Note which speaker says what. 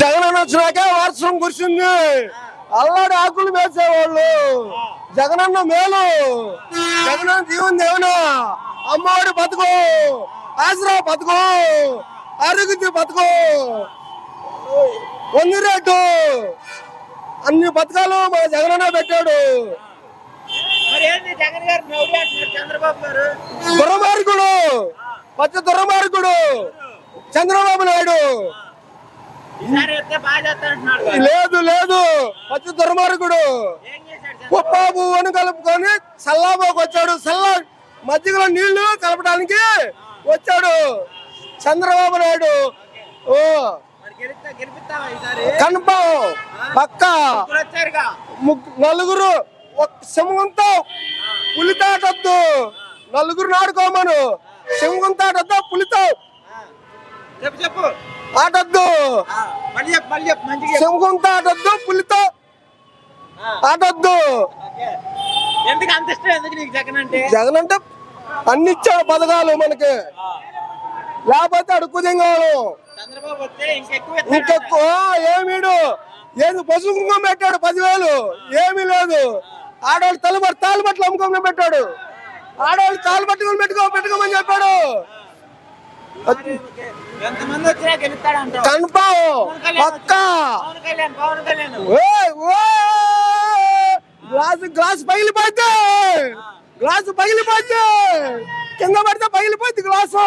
Speaker 1: జగన్ వచ్చినాక వర్షం కురిసింది. అల్లాడి ఆకులు వేసేవాళ్ళు. జగనన్న మేలు, జగనన్న జీవన్ దేవునా, అమ్మఒడి పథకం, ఆసరా పథకం, ఆరోగ్య పథకం, వంద రేటు, అన్ని పథకాలు మన జగనన్న పెట్టాడు. దుర్మార్గుడు, పచ్చ దుర్మార్గుడు చంద్రబాబు నాయుడు. లేదు లేదు, పచ్చ దుర్మార్గుడు. కుప్పాబు అని కలుపుకొని సల్లాబాకు వచ్చాడు. మధ్యలో నీళ్లు కలపడానికి వచ్చాడు చంద్రబాబు నాయుడు. కన్ఫర్మ్ పక్క. నలుగురు సింహంతో పులితాటొద్దు, నలుగురు నాడుకోమను. సింహంతో ఆటొద్దు, పులితో ఆటొద్దు. సింహంతో ఆటొద్దు, పులితో ఆటొద్దు. జగన్ అంటే అన్ని ఇచ్చాడు పథకాలు మనకి, లేకపోతే అడుక్కు తింగాడు. ఇంకెక్కువ ఏమీడు. ఏది పశువు కుంకుమ పెట్టాడు 10,000, ఏమీ లేదు. ఆడవాళ్ళు తాలుబట్టలు అమ్ముకోమని పెట్టాడు. ఆడవాళ్ళు తాలు పట్టుకొని పెట్టుకోమని చెప్పాడు. కన్ఫర్మ్ పక్కా. గ్లాస్ పగిలిపోద్ది, గ్లాసు పగిలిపోద్ది, కింద పడితే పగిలిపోద్ది గ్లాసు.